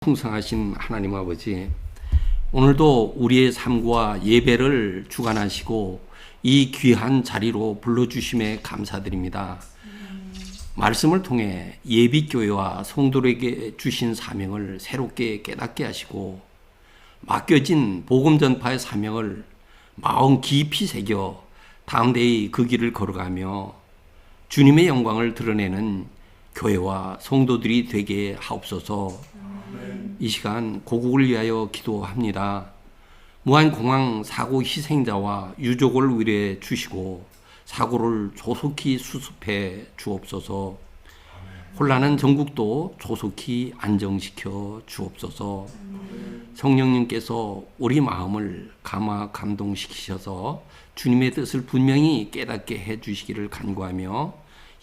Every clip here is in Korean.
풍성하신 하나님 아버지, 오늘도 우리의 삶과 예배를 주관하시고 이 귀한 자리로 불러주심에 감사드립니다. 말씀을 통해 예비교회와 성도에게 주신 사명을 새롭게 깨닫게 하시고 맡겨진 복음 전파의 사명을 마음 깊이 새겨 당대의 그 길을 걸어가며 주님의 영광을 드러내는 교회와 성도들이 되게 하옵소서. 이 시간 고국을 위하여 기도합니다. 무한공항 사고 희생자와 유족을 위해 주시고 사고를 조속히 수습해 주옵소서. 혼란한 전국도 조속히 안정시켜 주옵소서. 성령님께서 우리 마음을 감동시키셔서 주님의 뜻을 분명히 깨닫게 해 주시기를 간구하며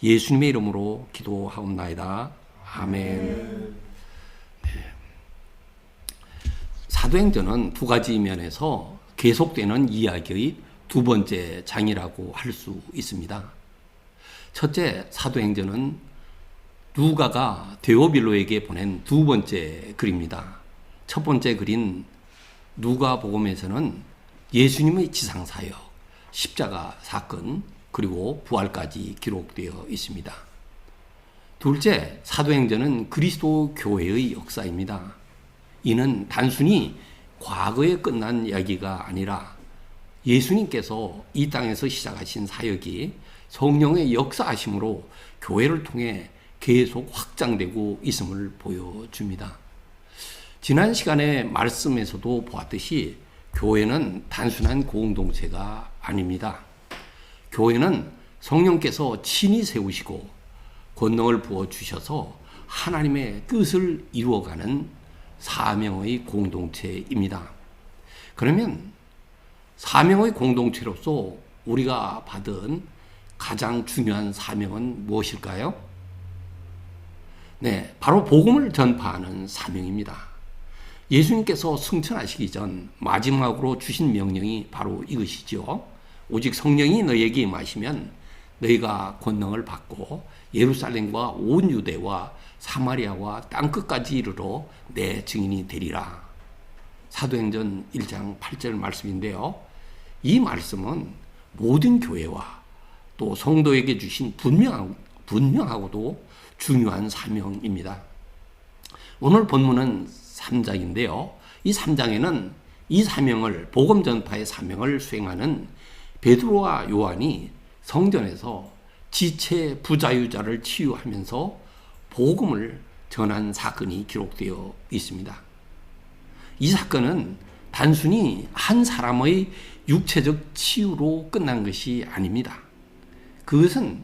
예수님의 이름으로 기도하옵나이다. 아멘. 사도행전은 두 가지 면에서 계속되는 이야기의 두 번째 장이라고 할 수 있습니다. 첫째, 사도행전은 누가가 데오빌로에게 보낸 두 번째 글입니다. 첫 번째 글인 누가복음에서는 예수님의 지상사역, 십자가 사건, 그리고 부활까지 기록되어 있습니다. 둘째, 사도행전은 그리스도 교회의 역사입니다. 이는 단순히 과거에 끝난 이야기가 아니라 예수님께서 이 땅에서 시작하신 사역이 성령의 역사하심으로 교회를 통해 계속 확장되고 있음을 보여줍니다. 지난 시간에 말씀에서도 보았듯이 교회는 단순한 공동체가 아닙니다. 교회는 성령께서 친히 세우시고 권능을 부어주셔서 하나님의 뜻을 이루어가는 사명의 공동체입니다. 그러면 사명의 공동체로서 우리가 받은 가장 중요한 사명은 무엇일까요? 네, 바로 복음을 전파하는 사명입니다. 예수님께서 승천하시기 전 마지막으로 주신 명령이 바로 이것이죠. 오직 성령이 너희에게 임하시면 너희가 권능을 받고 예루살렘과 온 유대와 사마리아와 땅끝까지 이르러 내 증인이 되리라. 사도행전 1장 8절 말씀인데요. 이 말씀은 모든 교회와 또 성도에게 주신 분명하고도 중요한 사명입니다. 오늘 본문은 3장인데요. 이 3장에는 이 사명을, 복음 전파의 사명을 수행하는 베드로와 요한이 성전에서 지체 부자유자를 치유하면서 복음을 전한 사건이 기록되어 있습니다. 이 사건은 단순히 한 사람의 육체적 치유로 끝난 것이 아닙니다. 그것은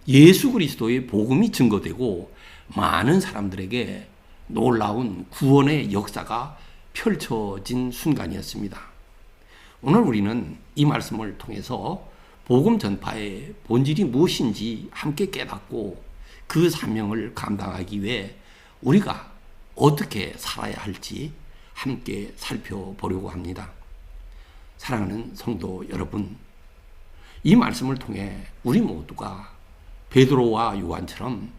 예수 그리스도의 복음이 증거되고 많은 사람들에게 놀라운 구원의 역사가 펼쳐진 순간이었습니다. 오늘 우리는 이 말씀을 통해서 복음 전파의 본질이 무엇인지 함께 깨닫고 그 사명을 감당하기 위해 우리가 어떻게 살아야 할지 함께 살펴보려고 합니다. 사랑하는 성도 여러분, 이 말씀을 통해 우리 모두가 베드로와 요한처럼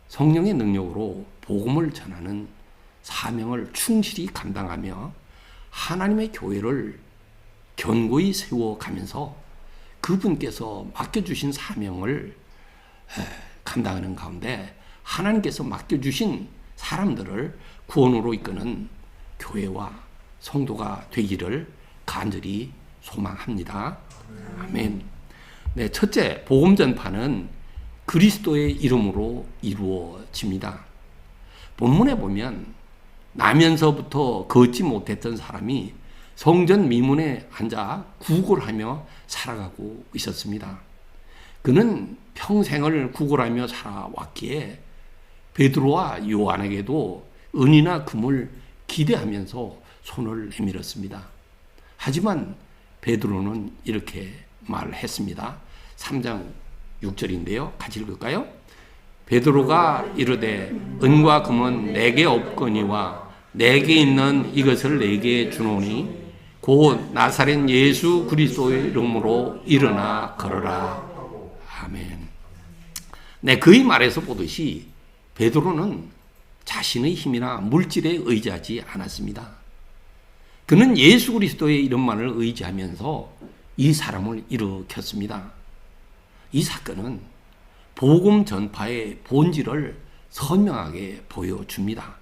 성령의 능력으로 복음을 전하는 사명을 충실히 감당하며 하나님의 교회를 견고히 세워가면서 그분께서 맡겨주신 사명을 감당하는 가운데 하나님께서 맡겨주신 사람들을 구원으로 이끄는 교회와 성도가 되기를 간절히 소망합니다. 아멘. 네, 첫째, 복음 전파는 그리스도의 이름으로 이루어집니다. 본문에 보면 나면서부터 걷지 못했던 사람이 성전 미문에 앉아 구걸하며 살아가고 있었습니다. 그는 평생을 구걸하며 살아왔기에 베드로와 요한에게도 은이나 금을 기대하면서 손을 내밀었습니다. 하지만 베드로는 이렇게 말했습니다. 3장 6절인데요. 같이 읽을까요? 베드로가 이르되 은과 금은 내게 없거니와 내게 있는 이것을 내게 주노니 곧 나사렛 예수 그리스도의 이름으로 일어나 걸어라. 아멘. 네, 그의 말에서 보듯이 베드로는 자신의 힘이나 물질에 의지하지 않았습니다. 그는 예수 그리스도의 이름만을 의지하면서 이 사람을 일으켰습니다. 이 사건은 복음 전파의 본질을 선명하게 보여줍니다.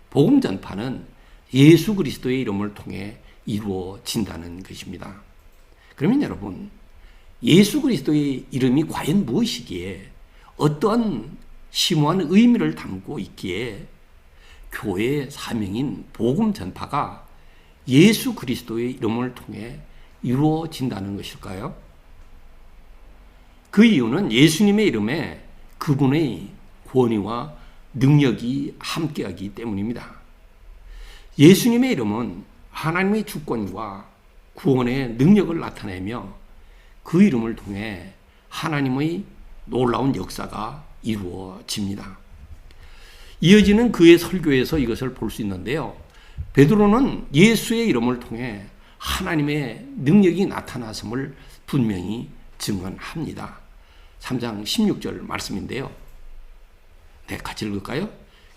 복음 전파는 예수 그리스도의 이름을 통해 이루어진다는 것입니다. 그러면 여러분, 예수 그리스도의 이름이 과연 무엇이기에 어떠한 심오한 의미를 담고 있기에 교회의 사명인 복음 전파가 예수 그리스도의 이름을 통해 이루어진다는 것일까요? 그 이유는 예수님의 이름에 그분의 권위와 능력이 함께하기 때문입니다. 예수님의 이름은 하나님의 주권과 구원의 능력을 나타내며 그 이름을 통해 하나님의 놀라운 역사가 이루어집니다. 이어지는 그의 설교에서 이것을 볼 수 있는데요. 베드로는 예수의 이름을 통해 하나님의 능력이 나타났음을 분명히 증언합니다. 3장 16절 말씀인데요. 네, 같이 읽을까요?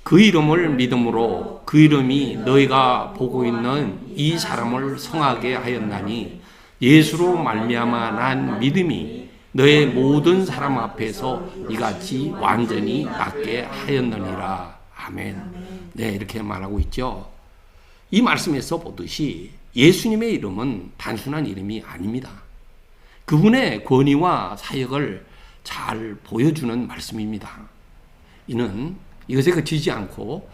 그 이름을 믿음으로 그 이름이 너희가 보고 있는 이 사람을 성하게 하였나니 예수로 말미암아 난 믿음이 너의 모든 사람 앞에서 이같이 완전히 낫게 하였느니라. 아멘. 네, 이렇게 말하고 있죠. 이 말씀에서 보듯이 예수님의 이름은 단순한 이름이 아닙니다. 그분의 권위와 사역을 잘 보여주는 말씀입니다. 이는 이것에 그치지 않고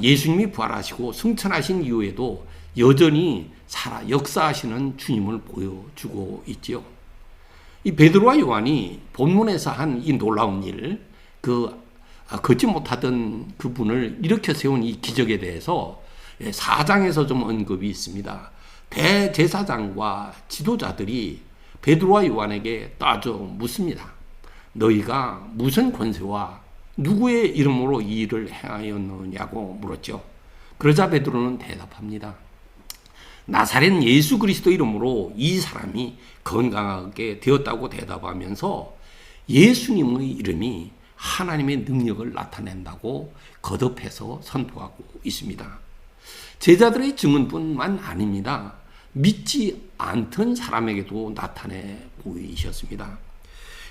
예수님이 부활하시고 승천하신 이후에도 여전히 살아 역사하시는 주님을 보여주고 있지요. 이 베드로와 요한이 본문에서 한 이 놀라운 일, 걷지 못하던 그분을 일으켜 세운 이 기적에 대해서 4장에서 좀 언급이 있습니다. 대제사장과 지도자들이 베드로와 요한에게 따져 묻습니다. 너희가 무슨 권세와 누구의 이름으로 이 일을 행하였느냐고 물었죠. 그러자 베드로는 대답합니다. 나사렛 예수 그리스도 이름으로 이 사람이 건강하게 되었다고 대답하면서 예수님의 이름이 하나님의 능력을 나타낸다고 거듭해서 선포하고 있습니다. 제자들의 증언뿐만 아닙니다. 믿지 않던 사람에게도 나타내 보이셨습니다.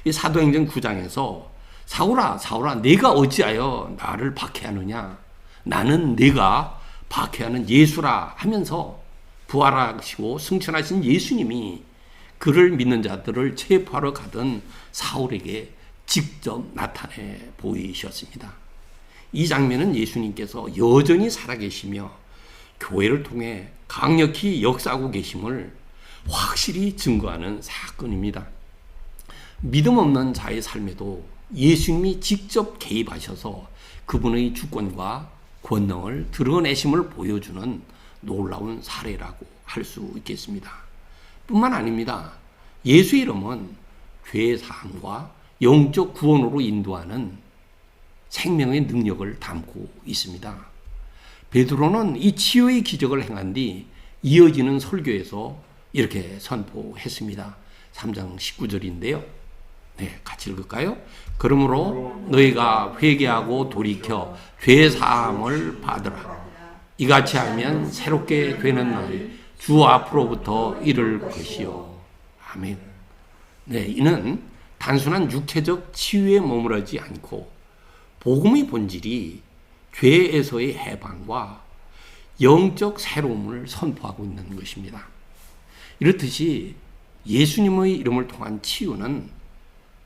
이 사도행전 9장에서 사울아 사울아 내가 어찌하여 나를 박해하느냐, 나는 내가 박해하는 예수라 하면서 부활하시고 승천하신 예수님이 그를 믿는 자들을 체포하러 가던 사울에게 직접 나타내 보이셨습니다. 이 장면은 예수님께서 여전히 살아계시며 교회를 통해 강력히 역사하고 계심을 확실히 증거하는 사건입니다. 믿음 없는 자의 삶에도 예수님이 직접 개입하셔서 그분의 주권과 권능을 드러내심을 보여주는 놀라운 사례라고 할 수 있겠습니다. 뿐만 아닙니다. 예수의 이름은 죄 사함과 영적 구원으로 인도하는 생명의 능력을 담고 있습니다. 베드로는 이 치유의 기적을 행한 뒤 이어지는 설교에서 이렇게 선포했습니다. 3장 19절인데요. 네, 같이 읽을까요? 그러므로 너희가 회개하고 돌이켜 죄 사함을 받으라. 이같이 하면 새롭게 되는 날 주 앞으로부터 이를 것이요. 아멘. 네, 이는 단순한 육체적 치유에 머무르지 않고 복음의 본질이 죄에서의 해방과 영적 새로움을 선포하고 있는 것입니다. 이렇듯이 예수님의 이름을 통한 치유는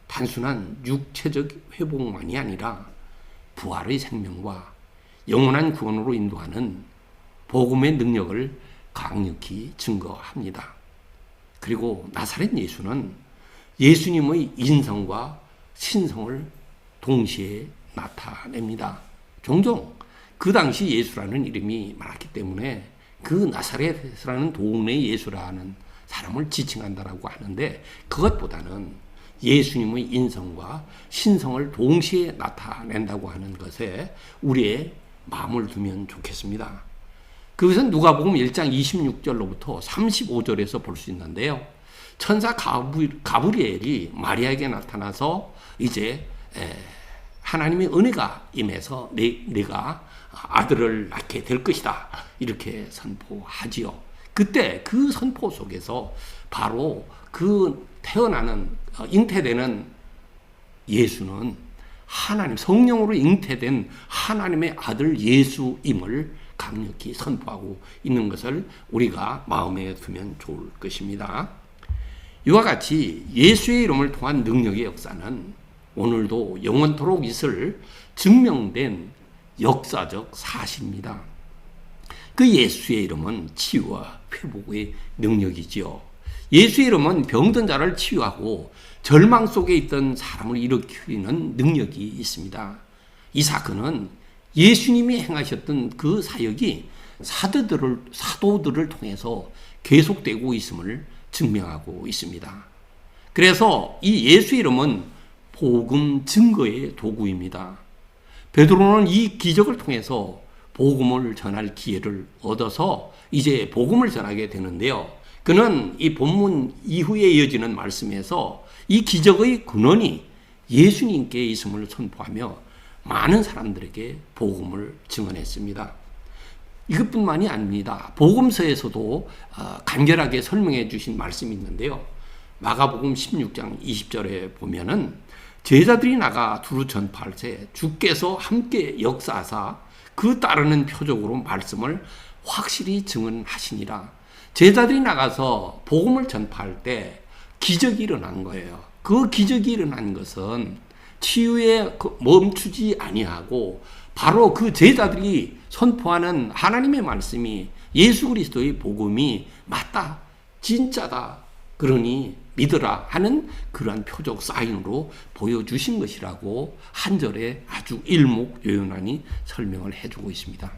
단순한 육체적 회복만이 아니라 부활의 생명과 영원한 구원으로 인도하는 복음의 능력을 강력히 증거합니다. 그리고 나사렛 예수는 예수님의 인성과 신성을 동시에 나타냅니다. 종종 그 당시 예수라는 이름이 많았기 때문에 그 나사렛이라는 동네 예수라는 사람을 지칭한다라고 하는데, 그것보다는 예수님의 인성과 신성을 동시에 나타낸다고 하는 것에 우리의 마음을 두면 좋겠습니다. 그것은 누가복음 1장 26절로부터 35절에서 볼 수 있는데요. 천사 가브리엘이 마리아에게 나타나서 이제 하나님의 은혜가 임해서 내가 아들을 낳게 될 것이다. 이렇게 선포하지요. 그때 그 선포 속에서 바로 그 잉태되는 예수는 하나님, 성령으로 잉태된 하나님의 아들 예수임을 강력히 선포하고 있는 것을 우리가 마음에 두면 좋을 것입니다. 이와 같이 예수의 이름을 통한 능력의 역사는 오늘도 영원토록 있을 증명된 역사적 사실입니다. 그 예수의 이름은 치유와 회복의 능력이지요. 예수의 이름은 병든 자를 치유하고 절망 속에 있던 사람을 일으키는 능력이 있습니다. 이 사건은 예수님이 행하셨던 그 사역이 사도들을 통해서 계속되고 있음을 증명하고 있습니다. 그래서 이 예수 이름은 복음 증거의 도구입니다. 베드로는 이 기적을 통해서 복음을 전할 기회를 얻어서 이제 복음을 전하게 되는데요. 그는 이 본문 이후에 이어지는 말씀에서 이 기적의 근원이 예수님께 있음을 선포하며 많은 사람들에게 복음을 증언했습니다. 이것뿐만이 아닙니다. 복음서에서도 간결하게 설명해 주신 말씀이 있는데요. 마가복음 16장 20절에 보면은 제자들이 나가 두루 전파할 때 주께서 함께 역사하사 그 따르는 표적으로 말씀을 확실히 증언하시니라. 제자들이 나가서 복음을 전파할 때 기적이 일어난 거예요. 그 기적이 일어난 것은 치유에 멈추지 아니하고 바로 그 제자들이 선포하는 하나님의 말씀이 예수 그리스도의 복음이 맞다, 진짜다, 그러니 믿으라 하는 그러한 표적 사인으로 보여주신 것이라고 한 절에 아주 일목요연하니 설명을 해주고 있습니다.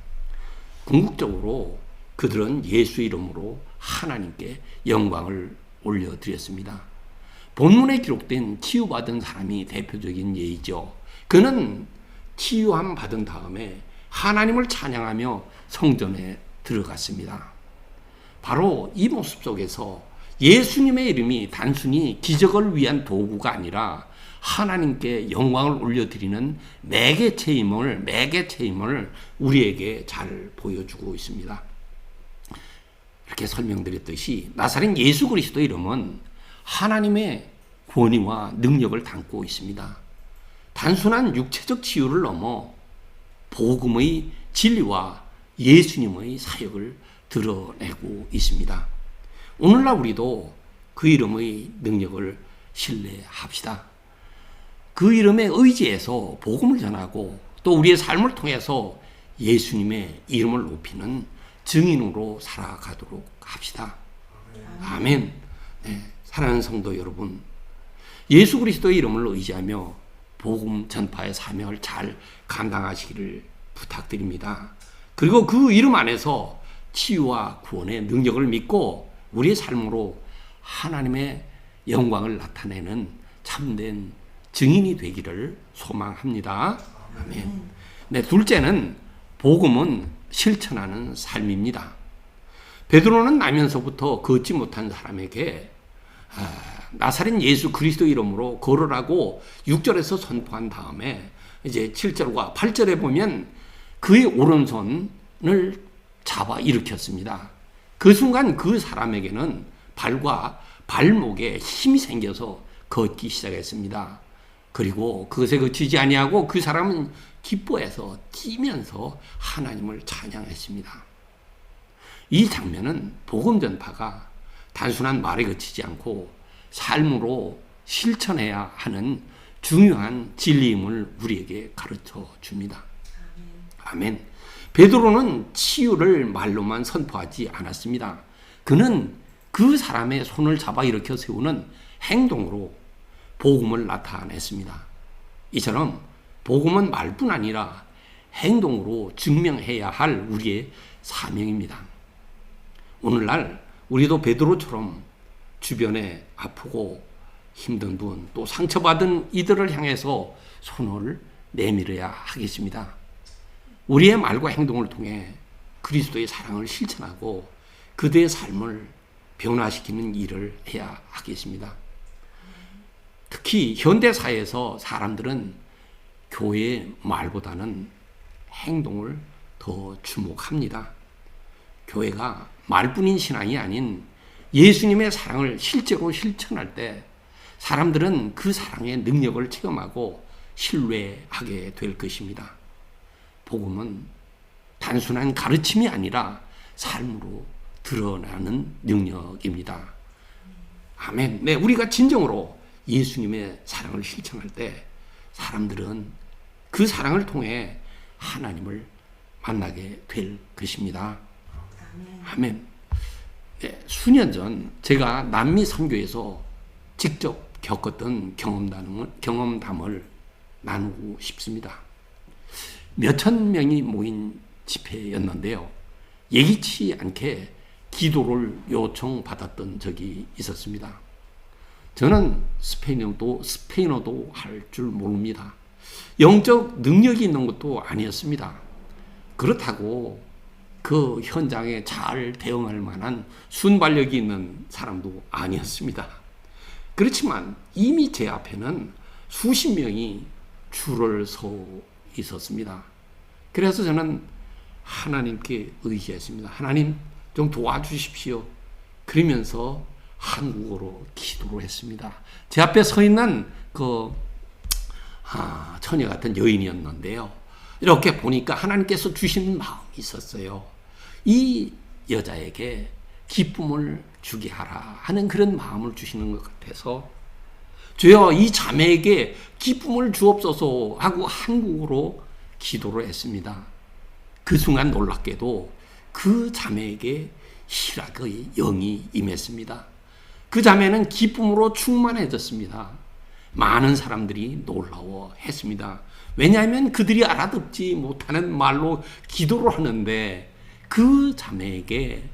궁극적으로 그들은 예수 이름으로 하나님께 영광을 올려드렸습니다. 본문에 기록된 치유받은 사람이 대표적인 예이죠. 그는 치유함 받은 다음에 하나님을 찬양하며 성전에 들어갔습니다. 바로 이 모습 속에서 예수님의 이름이 단순히 기적을 위한 도구가 아니라 하나님께 영광을 올려드리는 매개체임을 우리에게 잘 보여주고 있습니다. 이렇게 설명드렸듯이 나사렛 예수 그리스도 이름은 하나님의 권위와 능력을 담고 있습니다. 단순한 육체적 치유를 넘어 복음의 진리와 예수님의 사역을 드러내고 있습니다. 오늘날 우리도 그 이름의 능력을 신뢰합시다. 그 이름에 의지해서 복음을 전하고 또 우리의 삶을 통해서 예수님의 이름을 높이는 증인으로 살아가도록 합시다. 아멘. 네, 사랑하는 성도 여러분, 예수 그리스도의 이름을 의지하며 복음 전파의 사명을 잘 감당하시기를 부탁드립니다. 그리고 그 이름 안에서 치유와 구원의 능력을 믿고 우리의 삶으로 하나님의 영광을 나타내는 참된 증인이 되기를 소망합니다. 아멘. 네, 둘째는 복음은 실천하는 삶입니다. 베드로는 나면서부터 걷지 못한 사람에게 나사렛 예수 그리스도 이름으로 걸으라고 6절에서 선포한 다음에 이제 7절과 8절에 보면 그의 오른손을 잡아 일으켰습니다. 그 순간 그 사람에게는 발과 발목에 힘이 생겨서 걷기 시작했습니다. 그리고 그것에 그치지 아니하고 그 사람은 기뻐해서 뛰면서 하나님을 찬양했습니다. 이 장면은 복음 전파가 단순한 말에 그치지 않고 삶으로 실천해야 하는 중요한 진리임을 우리에게 가르쳐 줍니다. 아멘. 베드로는 치유를 말로만 선포하지 않았습니다. 그는 그 사람의 손을 잡아 일으켜 세우는 행동으로 복음을 나타냈습니다. 이처럼 복음은 말뿐 아니라 행동으로 증명해야 할 우리의 사명입니다. 오늘날 우리도 베드로처럼 주변에 아프고 힘든 분, 또 상처받은 이들을 향해서 손을 내밀어야 하겠습니다. 우리의 말과 행동을 통해 그리스도의 사랑을 실천하고 그들의 삶을 변화시키는 일을 해야 하겠습니다. 특히 현대사회에서 사람들은 교회의 말보다는 행동을 더 주목합니다. 교회가 말뿐인 신앙이 아닌 예수님의 사랑을 실제로 실천할 때 사람들은 그 사랑의 능력을 체험하고 신뢰하게 될 것입니다. 복음은 단순한 가르침이 아니라 삶으로 드러나는 능력입니다. 아멘. 네, 우리가 진정으로 예수님의 사랑을 실천할 때 사람들은 그 사랑을 통해 하나님을 만나게 될 것입니다. 아멘. 네, 수년 전 제가 남미 선교에서 직접 겪었던 경험담을 나누고 싶습니다. 몇천 명이 모인 집회였는데요. 예기치 않게 기도를 요청받았던 적이 있었습니다. 저는 스페인어도 할 줄 모릅니다. 영적 능력이 있는 것도 아니었습니다. 그렇다고 그 현장에 잘 대응할 만한 순발력이 있는 사람도 아니었습니다. 그렇지만 이미 제 앞에는 수십 명이 줄을 서 있었습니다. 그래서 저는 하나님께 의지했습니다. 하나님 좀 도와주십시오. 그러면서 한국어로 기도를 했습니다. 제 앞에 서 있는 처녀 같은 여인이었는데요. 이렇게 보니까 하나님께서 주신 마음이 있었어요. 이 여자에게 기쁨을 주게 하라 하는 그런 마음을 주시는 것 같아서 주여 이 자매에게 기쁨을 주옵소서 하고 한국어로 기도를 했습니다. 그 순간 놀랍게도 그 자매에게 희락의 영이 임했습니다. 그 자매는 기쁨으로 충만해졌습니다. 많은 사람들이 놀라워했습니다. 왜냐하면 그들이 알아듣지 못하는 말로 기도를 하는데 그 자매에게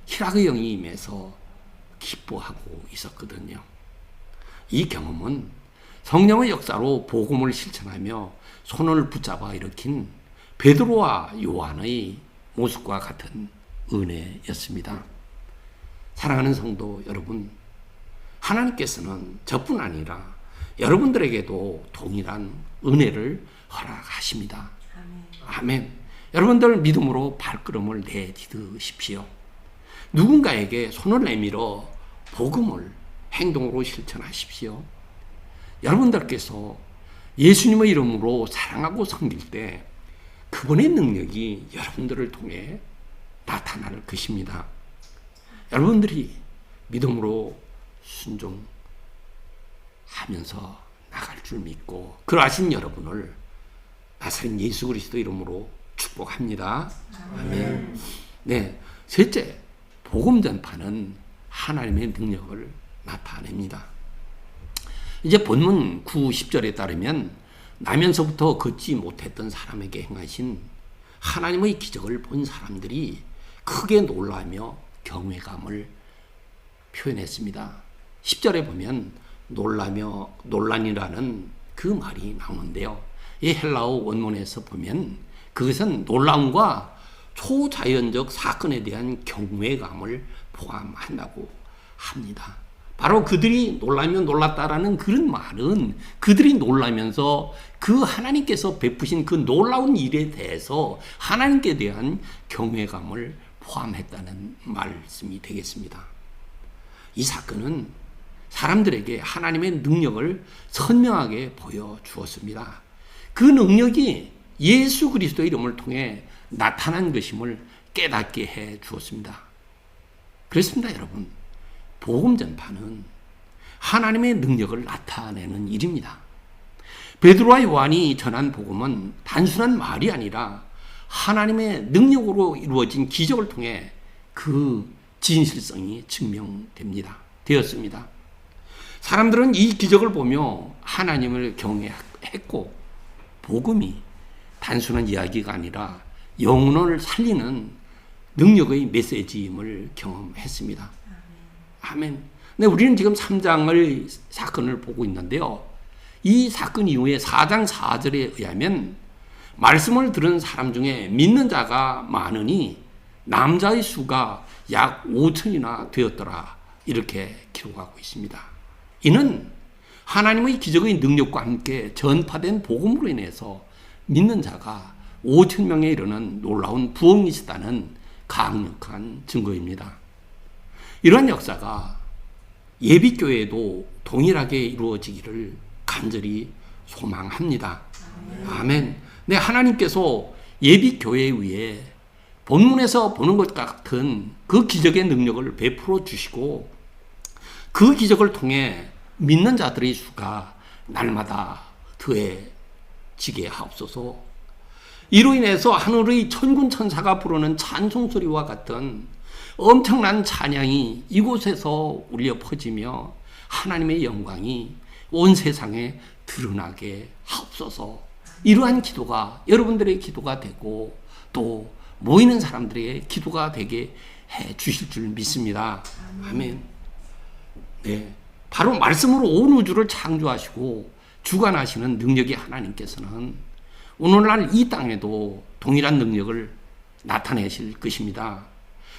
희락의 영이 임해서 기뻐하고 있었거든요. 이 경험은 성령의 역사로 복음을 실천하며 손을 붙잡아 일으킨 베드로와 요한의 모습과 같은 은혜였습니다. 사랑하는 성도 여러분, 하나님께서는 저뿐 아니라 여러분들에게도 동일한 은혜를 허락하십니다. 아멘. 여러분들 믿음으로 발걸음을 내디디십시오. 누군가에게 손을 내밀어 복음을 행동으로 실천하십시오. 여러분들께서 예수님의 이름으로 사랑하고 섬길 때 그분의 능력이 여러분들을 통해 나타날 것입니다. 여러분들이 믿음으로 순종하면서 나갈 줄 믿고 그러하신 여러분을 나사렛 예수 그리스도 이름으로 축복합니다. 아멘. 네, 셋째, 복음 전파는 하나님의 능력을 나타냅니다. 이제 본문 9, 10절에 따르면 나면서부터 걷지 못했던 사람에게 행하신 하나님의 기적을 본 사람들이 크게 놀라며 경외감을 표현했습니다. 10절에 보면 논란이라는 그 말이 나오는데요. 이 헬라어 원문에서 보면 그것은 놀라움과 초자연적 사건에 대한 경외감을 포함한다고 합니다. 바로 그들이 놀라면 놀랐다라는 그런 말은 그들이 놀라면서 그 하나님께서 베푸신 그 놀라운 일에 대해서 하나님께 대한 경외감을 포함했다는 말씀이 되겠습니다. 이 사건은 사람들에게 하나님의 능력을 선명하게 보여주었습니다. 그 능력이 예수 그리스도의 이름을 통해 나타난 것임을 깨닫게 해 주었습니다. 그렇습니다, 여러분. 복음 전파는 하나님의 능력을 나타내는 일입니다. 베드로와 요한이 전한 복음은 단순한 말이 아니라 하나님의 능력으로 이루어진 기적을 통해 그 진실성이 되었습니다. 사람들은 이 기적을 보며 하나님을 경외했고 복음이 단순한 이야기가 아니라 영혼을 살리는 능력의 메시지임을 경험했습니다. 아멘. 근데 우리는 지금 3장의 사건을 보고 있는데요. 이 사건 이후에 4장 4절에 의하면 말씀을 들은 사람 중에 믿는 자가 많으니 남자의 수가 약 5천이나 되었더라. 이렇게 기록하고 있습니다. 이는 하나님의 기적의 능력과 함께 전파된 복음으로 인해서 믿는 자가 5천 명에 이르는 놀라운 부흥이 있었다는 강력한 증거입니다. 이러한 역사가 예비교회에도 동일하게 이루어지기를 간절히 소망합니다. 아멘. 네, 하나님께서 예비교회에 의해 본문에서 보는 것 같은 그 기적의 능력을 베풀어 주시고 그 기적을 통해 믿는 자들의 수가 날마다 더해지게 하옵소서. 이로 인해서 하늘의 천군 천사가 부르는 찬송소리와 같은 엄청난 찬양이 이곳에서 울려 퍼지며 하나님의 영광이 온 세상에 드러나게 하옵소서. 이러한 기도가 여러분들의 기도가 되고 또 모이는 사람들의 기도가 되게 해 주실 줄 믿습니다. 아멘. 네, 바로 말씀으로 온 우주를 창조하시고 주관하시는 능력의 하나님께서는 오늘날 이 땅에도 동일한 능력을 나타내실 것입니다.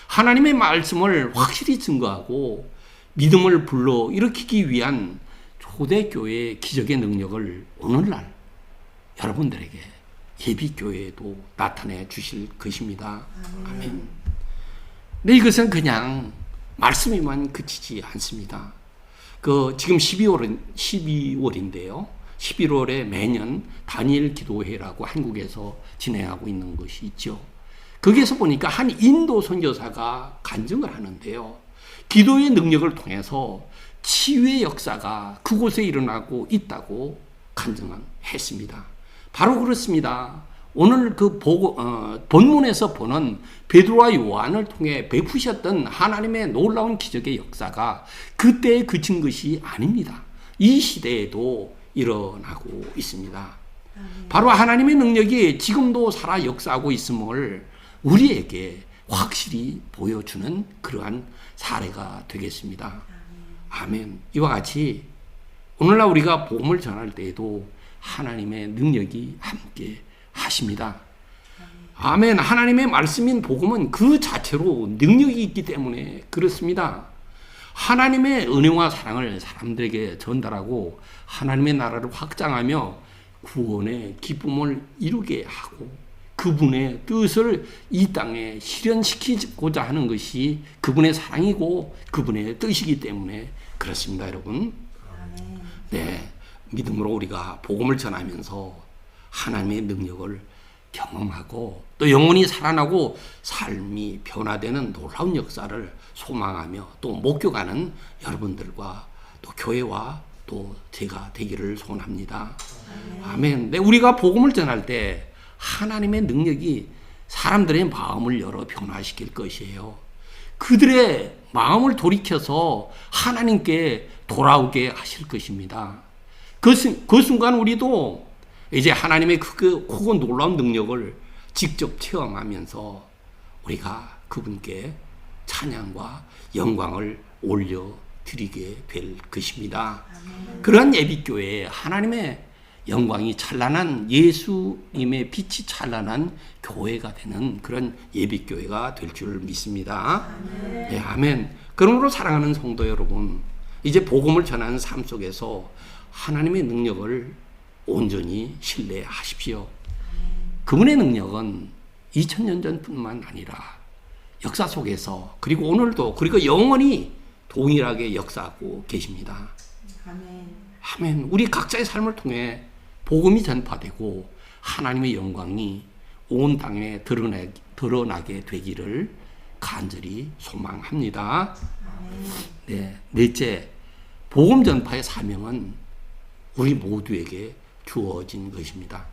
하나님의 말씀을 확실히 증거하고 믿음을 불러 일으키기 위한 초대교회의 기적의 능력을 오늘날 여러분들에게 예비교회에도 나타내 주실 것입니다. 아멘. 네, 이것은 그냥 말씀에만 그치지 않습니다. 지금 12월인데요. 11월에 매년 다니엘 기도회라고 한국에서 진행하고 있는 것이 있죠. 거기에서 보니까 한 인도 선교사가 간증을 하는데요. 기도의 능력을 통해서 치유의 역사가 그곳에 일어나고 있다고 간증했습니다. 바로 그렇습니다. 오늘 본문에서 보는 베드로와 요한을 통해 베푸셨던 하나님의 놀라운 기적의 역사가 그때에 그친 것이 아닙니다. 이 시대에도 일어나고 있습니다. 바로 하나님의 능력이 지금도 살아 역사하고 있음을 우리에게 확실히 보여주는 그러한 사례가 되겠습니다. 아멘. 이와 같이 오늘날 우리가 복음을 전할 때에도 하나님의 능력이 함께 하십니다. 아멘. 하나님의 말씀인 복음은 그 자체로 능력이 있기 때문에 그렇습니다. 하나님의 은혜와 사랑을 사람들에게 전달하고 하나님의 나라를 확장하며 구원의 기쁨을 이루게 하고 그분의 뜻을 이 땅에 실현시키고자 하는 것이 그분의 사랑이고 그분의 뜻이기 때문에 그렇습니다, 여러분. 네, 믿음으로 우리가 복음을 전하면서 하나님의 능력을 경험하고 또 영혼이 살아나고 삶이 변화되는 놀라운 역사를 소망하며 또 목격하는 여러분들과 또 교회와 또 제가 되기를 소원합니다. 아멘. 네, 우리가 복음을 전할 때 하나님의 능력이 사람들의 마음을 열어 변화시킬 것이에요. 그들의 마음을 돌이켜서 하나님께 돌아오게 하실 것입니다. 그 순간 우리도 이제 하나님의 크고 놀라운 능력을 직접 체험하면서 우리가 그분께 찬양과 영광을 올려드리게 될 것입니다. 그러한 예비교회에 하나님의 영광이 찬란한 예수님의 빛이 찬란한 교회가 되는 그런 예비교회가 될 줄 믿습니다. 네, 아멘. 그러므로 사랑하는 성도 여러분, 이제 복음을 전하는 삶 속에서 하나님의 능력을 온전히 신뢰하십시오. 그분의 능력은 2000년 전뿐만 아니라 역사 속에서 그리고 오늘도 그리고 영원히 동일하게 역사하고 계십니다. 아멘. 우리 각자의 삶을 통해 복음이 전파되고 하나님의 영광이 온 땅에 드러나게 되기를 간절히 소망합니다. 네, 넷째, 복음 전파의 사명은 우리 모두에게 주어진 것입니다.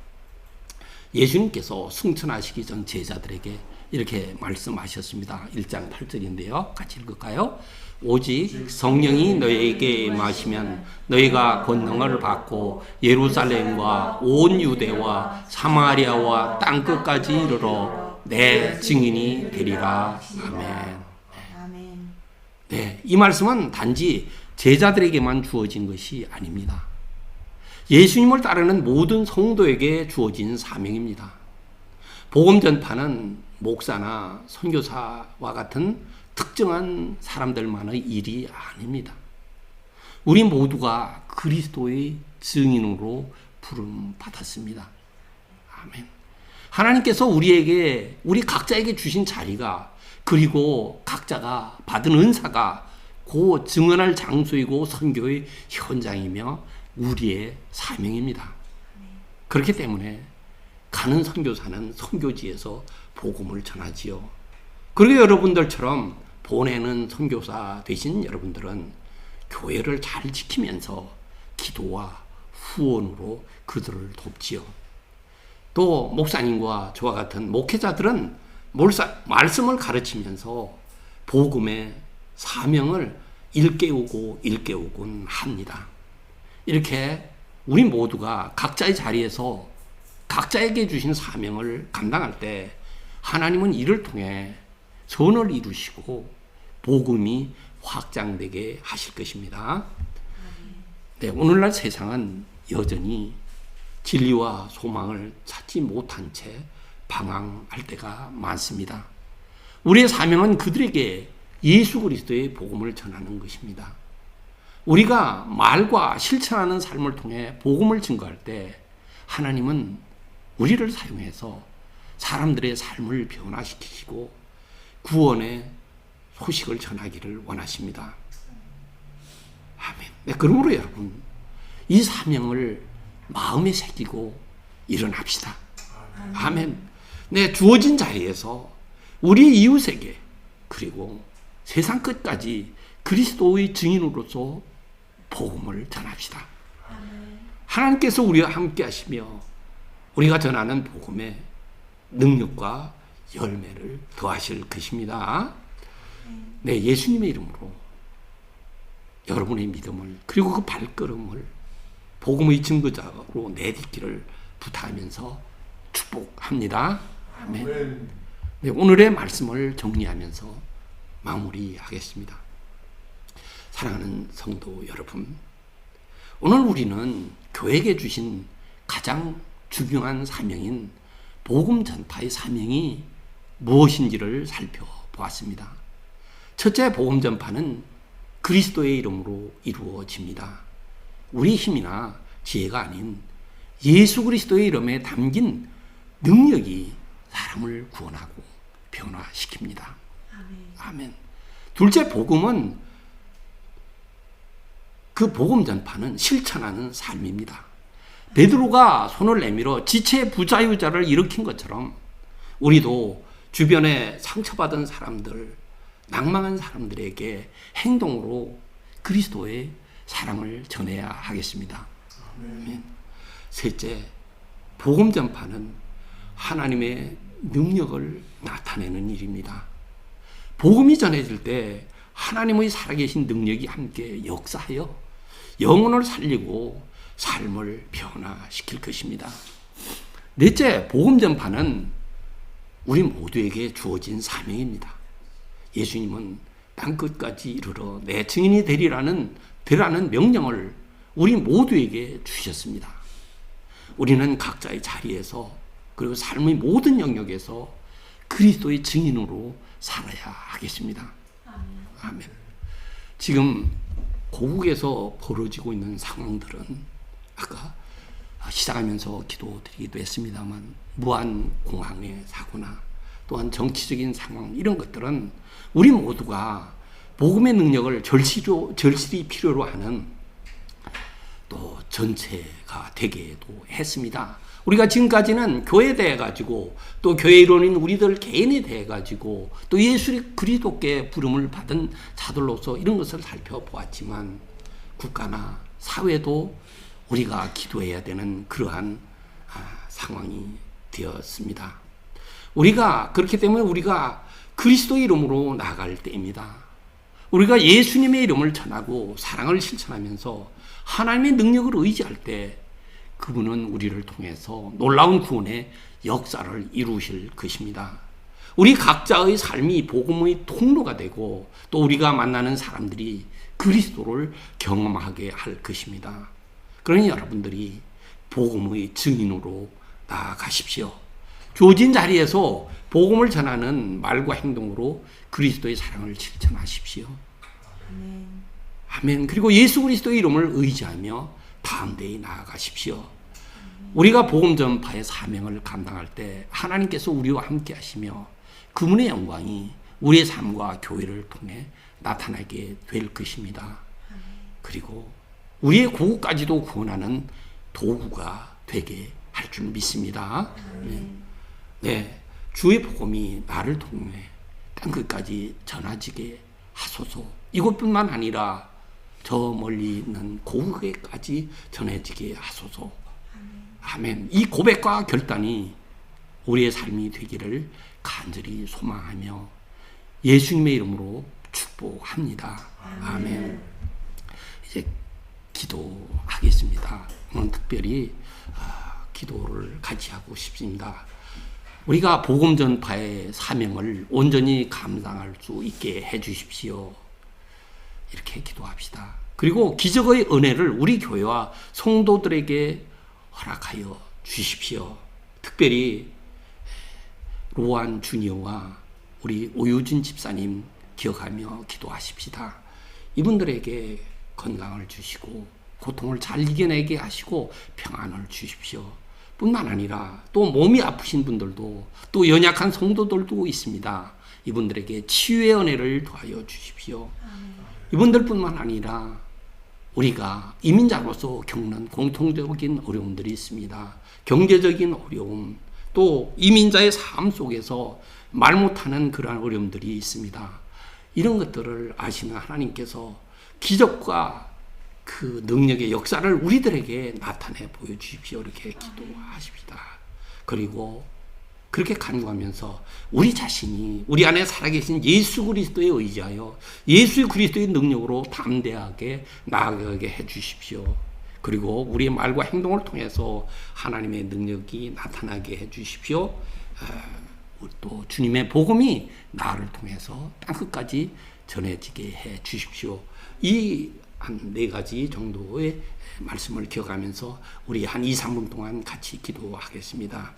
예수님께서 승천하시기 전 제자들에게 이렇게 말씀하셨습니다. 1장 8절인데요. 같이 읽을까요? 오직 성령이 너희에게 임하시면 너희가 권능을 받고 예루살렘과 온 유대와 사마리아와 땅끝까지 이르러 내 증인이 되리라. 아멘. 네, 이 말씀은 단지 제자들에게만 주어진 것이 아닙니다. 예수님을 따르는 모든 성도에게 주어진 사명입니다. 복음 전파는 목사나 선교사와 같은 특정한 사람들만의 일이 아닙니다. 우리 모두가 그리스도의 증인으로 부름 받았습니다. 아멘. 하나님께서 우리 각자에게 주신 자리가, 그리고 각자가 받은 은사가 그 증언할 장소이고 선교의 현장이며 우리의 사명입니다. 그렇기 때문에 가는 선교사는 선교지에서 복음을 전하지요. 그리고 여러분들처럼 보내는 선교사 되신 여러분들은 교회를 잘 지키면서 기도와 후원으로 그들을 돕지요. 또 목사님과 저와 같은 목회자들은 말씀을 가르치면서 복음의 사명을 일깨우곤 합니다. 이렇게 우리 모두가 각자의 자리에서 각자에게 주신 사명을 감당할 때 하나님은 이를 통해 선을 이루시고 복음이 확장되게 하실 것입니다. 네, 오늘날 세상은 여전히 진리와 소망을 찾지 못한 채 방황할 때가 많습니다. 우리의 사명은 그들에게 예수 그리스도의 복음을 전하는 것입니다. 우리가 말과 실천하는 삶을 통해 복음을 증거할 때 하나님은 우리를 사용해서 사람들의 삶을 변화시키시고 구원의 소식을 전하기를 원하십니다. 아멘. 네, 그러므로 여러분, 이 사명을 마음에 새기고 일어납시다. 아멘. 네, 주어진 자리에서 우리 이웃에게, 그리고 세상 끝까지 그리스도의 증인으로서 복음을 전합시다. 하나님께서 우리와 함께 하시며 우리가 전하는 복음의 능력과 열매를 더하실 것입니다. 네, 예수님의 이름으로 여러분의 믿음을, 그리고 그 발걸음을 복음의 증거자로 내딛기를 부탁하면서 축복합니다. 아멘. 네, 오늘의 말씀을 정리하면서 마무리하겠습니다. 사랑하는 성도 여러분, 오늘 우리는 교회에게 주신 가장 중요한 사명인 복음 전파의 사명이 무엇인지를 살펴보았습니다. 첫째, 복음 전파는 그리스도의 이름으로 이루어집니다. 우리 힘이나 지혜가 아닌 예수 그리스도의 이름에 담긴 능력이 사람을 구원하고 변화시킵니다. 아멘. 둘째, 복음은, 그 복음 전파는 실천하는 삶입니다. 베드로가 손을 내밀어 지체 부자유자를 일으킨 것처럼 우리도 주변에 상처받은 사람들, 낭망한 사람들에게 행동으로 그리스도의 사랑을 전해야 하겠습니다. 아멘. 셋째, 복음 전파는 하나님의 능력을 나타내는 일입니다. 복음이 전해질 때 하나님의 살아계신 능력이 함께 역사하여 영혼을 살리고 삶을 변화시킬 것입니다. 넷째, 복음 전파는 우리 모두에게 주어진 사명입니다. 예수님은 땅 끝까지 이르러 내 증인이 되라는 명령을 우리 모두에게 주셨습니다. 우리는 각자의 자리에서, 그리고 삶의 모든 영역에서 그리스도의 증인으로 살아야 하겠습니다. 아멘. 지금 고국에서 벌어지고 있는 상황들은 아까 시작하면서 기도드리기도 했습니다만, 무한공항의 사고나 또한 정치적인 상황, 이런 것들은 우리 모두가 복음의 능력을 절실히 필요로 하는 또 전체가 되게도 했습니다. 우리가 지금까지는 교회에 대해 가지고, 또 교회 일원인 우리들 개인에 대해 가지고, 또 예수 그리스도께 부름을 받은 자들로서 이런 것을 살펴보았지만, 국가나 사회도 우리가 기도해야 되는 그러한 상황이 되었습니다. 그렇기 때문에 우리가 그리스도의 이름으로 나아갈 때입니다. 우리가 예수님의 이름을 전하고 사랑을 실천하면서 하나님의 능력을 의지할 때 그분은 우리를 통해서 놀라운 구원의 역사를 이루실 것입니다. 우리 각자의 삶이 복음의 통로가 되고, 또 우리가 만나는 사람들이 그리스도를 경험하게 할 것입니다. 그러니 여러분들이 복음의 증인으로 나아가십시오. 주어진 자리에서 복음을 전하는 말과 행동으로 그리스도의 사랑을 실천하십시오. 아멘. 그리고 예수 그리스도의 이름을 의지하며 다음 대에 나아가십시오. 우리가 복음 전파의 사명을 감당할 때 하나님께서 우리와 함께 하시며 그분의 영광이 우리의 삶과 교회를 통해 나타나게 될 것입니다. 그리고 우리의 고국까지도 구원하는 도구가 되게 할 줄 믿습니다. 네, 주의 복음이 나를 통해 땅끝까지 전해지게 하소서. 이것뿐만 아니라 저 멀리 있는 고국에까지 전해지게 하소서. 아멘. 이 고백과 결단이 우리의 삶이 되기를 간절히 소망하며 예수님의 이름으로 축복합니다. 아멘. 이제 기도하겠습니다. 오늘 특별히 기도를 같이 하고 싶습니다. 우리가 복음 전파의 사명을 온전히 감당할 수 있게 해 주십시오. 이렇게 기도합시다. 그리고 기적의 은혜를 우리 교회와 성도들에게 허락하여 주십시오. 특별히 로안 주니어와 우리 오유진 집사님 기억하며 기도하십시다. 이분들에게 건강을 주시고 고통을 잘 이겨내게 하시고 평안을 주십시오. 뿐만 아니라 또 몸이 아프신 분들도 또 연약한 성도들도 있습니다. 이분들에게 치유의 은혜를 더하여 주십시오. 이분들뿐만 아니라 우리가 이민자로서 겪는 공통적인 어려움들이 있습니다. 경제적인 어려움, 또 이민자의 삶 속에서 말 못하는 그러한 어려움들이 있습니다. 이런 것들을 아시는 하나님께서 기적과 그 능력의 역사를 우리들에게 나타내 보여주십시오. 이렇게 기도하십시다. 그리고 그렇게 간구하면서 우리 자신이 우리 안에 살아계신 예수 그리스도에 의지하여 예수 그리스도의 능력으로 담대하게 나아가게 해주십시오. 그리고 우리의 말과 행동을 통해서 하나님의 능력이 나타나게 해주십시오. 또 주님의 복음이 나를 통해서 땅끝까지 전해지게 해주십시오. 이 한 4가지 정도의 말씀을 기억하면서 우리 한 2-3분 동안 같이 기도하겠습니다.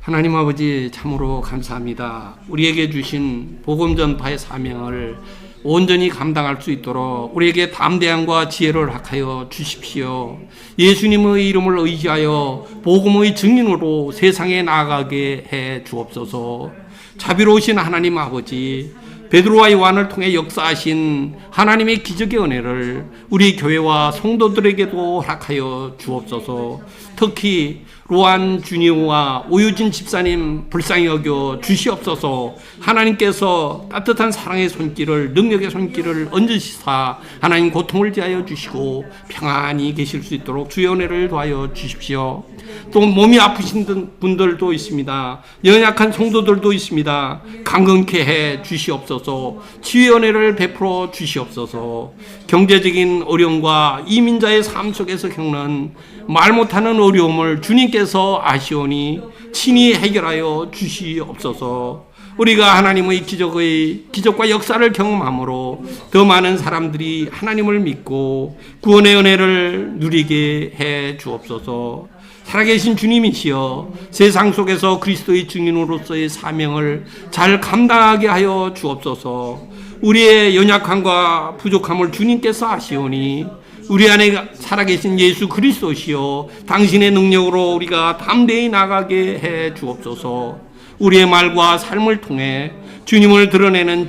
하나님 아버지 참으로 감사합니다. 우리에게 주신 복음 전파의 사명을 온전히 감당할 수 있도록 우리에게 담대함과 지혜를 허락하여 주십시오. 예수님의 이름을 의지하여 복음의 증인으로 세상에 나아가게 해 주옵소서. 자비로우신 하나님 아버지, 베드로와 요한을 통해 역사하신 하나님의 기적의 은혜를 우리 교회와 성도들에게도 허락하여 주옵소서. 특히 로안 주니어와 오유진 집사님 불쌍히 여겨 주시옵소서. 하나님께서 따뜻한 사랑의 손길을, 능력의 손길을 얹으시사 하나님 고통을 지하여 주시고 평안히 계실 수 있도록 주의 은혜를 더하여 주십시오. 또 몸이 아프신 분들도 있습니다. 연약한 성도들도 있습니다. 강건케 해 주시옵소서. 치유의 은혜를 베풀어 주시옵소서. 경제적인 어려움과 이민자의 삶 속에서 겪는 말 못하는 어려움을 주님께서 아시오니 친히 해결하여 주시옵소서. 우리가 하나님의 기적과 역사를 경험함으로 더 많은 사람들이 하나님을 믿고 구원의 은혜를 누리게 해 주옵소서. 살아계신 주님이시여 세상 속에서 그리스도의 증인으로서의 사명을 잘 감당하게 하여 주옵소서. 우리의 연약함과 부족함을 주님께서 아시오니 우리 안에 살아계신 예수 그리스도시여 당신의 능력으로 우리가 담대히 나가게 해 주옵소서. 우리의 말과 삶을 통해 주님을 드러내며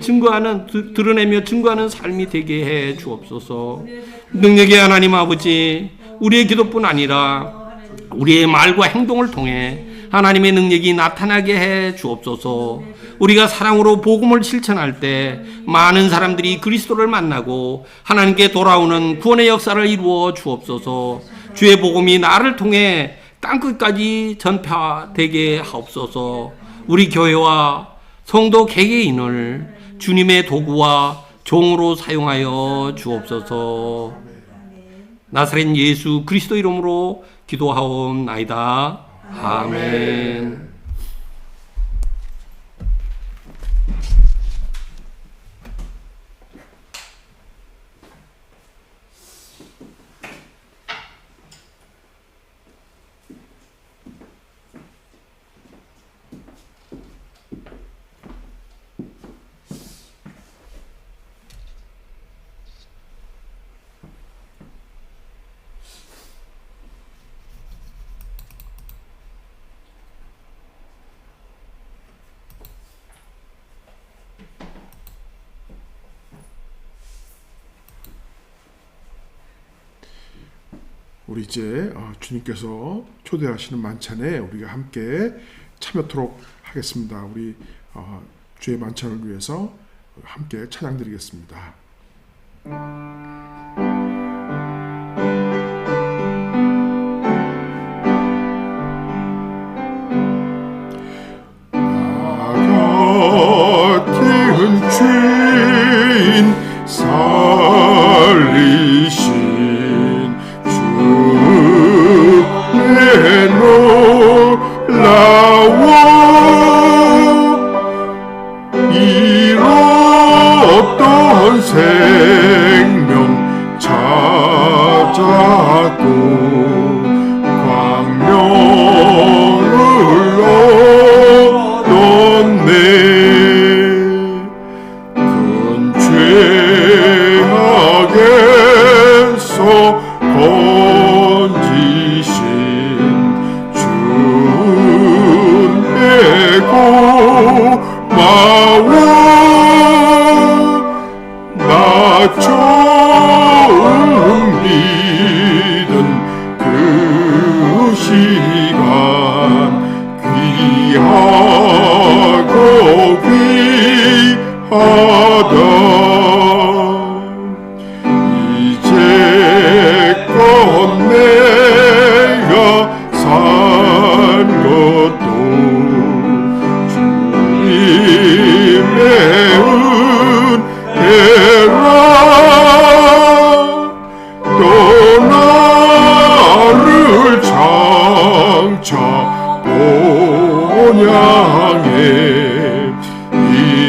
증거하는 삶이 되게 해 주옵소서. 능력의 하나님 아버지, 우리의 기도뿐 아니라 우리의 말과 행동을 통해 하나님의 능력이 나타나게 해 주옵소서. 우리가 사랑으로 복음을 실천할 때 많은 사람들이 그리스도를 만나고 하나님께 돌아오는 구원의 역사를 이루어 주옵소서. 주의 복음이 나를 통해 땅끝까지 전파되게 하옵소서. 우리 교회와 성도 개개인을 주님의 도구와 종으로 사용하여 주옵소서. 나사렛 예수 그리스도 이름으로 기도하옵나이다. 아멘. 우리 이제 주님께서 초대하시는 만찬에 우리가 함께 참여토록 하겠습니다. 우리 주의 만찬을 위해서 함께 찬양드리겠습니다. 나 같은 죄인 살리신 주의 놀라워 잃었던 생명 찾았고 광명을 얻었네. 큰 죄악에서 건지신 주의 고마워. 나 처음 믿은 그 시간 귀하고 귀하다. 이제껏 내가 산 것도 주님의 은혜라. 또 나를 장차 본향에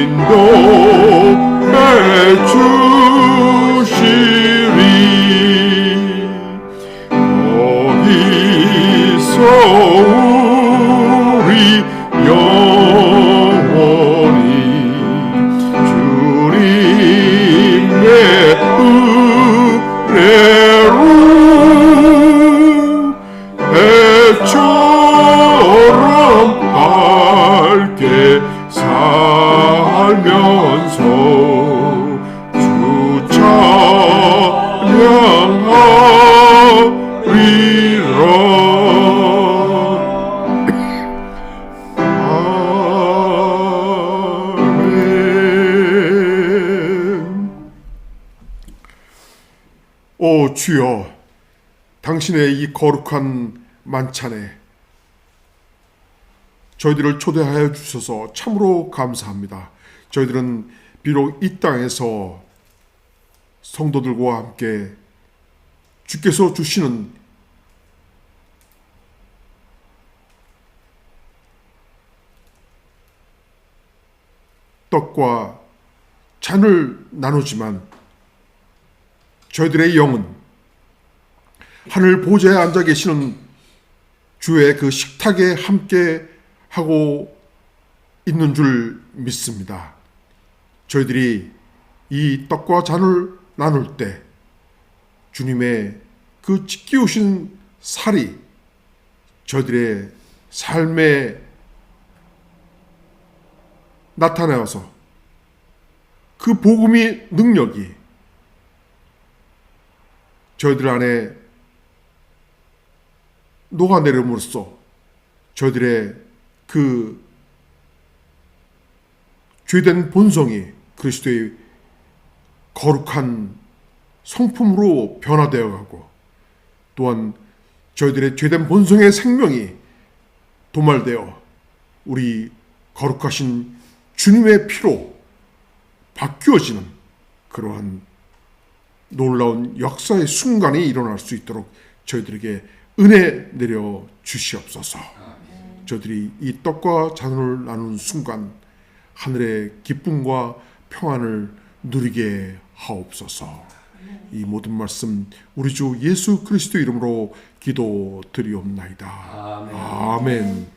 인도해 주시리. 거기서 우리 영원히 주님의 은혜로 배처럼 밝게 살면서 주 찬양하리라. 아멘. 오 주여, 당신의 이 거룩한 만찬에 저희들을 초대하여 주셔서 참으로 감사합니다. 저희들은 비록 이 땅에서 성도들과 함께 주께서 주시는 떡과 잔을 나누지만 저희들의 영은 하늘 보좌에 앉아 계시는 주의 그 식탁에 함께 하고 있는 줄 믿습니다. 저희들이 이 떡과 잔을 나눌 때 주님의 그 지키우신 살이 저희들의 삶에 나타나서 그 복음의 능력이 저희들 안에 녹아내림으로써 저희들의 그 죄된 본성이 그리스도의 거룩한 성품으로 변화되어 가고, 또한 저희들의 죄된 본성의 생명이 도말되어 우리 거룩하신 주님의 피로 바뀌어지는 그러한 놀라운 역사의 순간이 일어날 수 있도록 저희들에게 은혜 내려 주시옵소서. 저희들이 이 떡과 잔을 나누는 순간 하늘의 기쁨과 평안을 누리게 하옵소서. 이 모든 말씀 우리 주 예수 그리스도 이름으로 기도드리옵나이다. 아멘.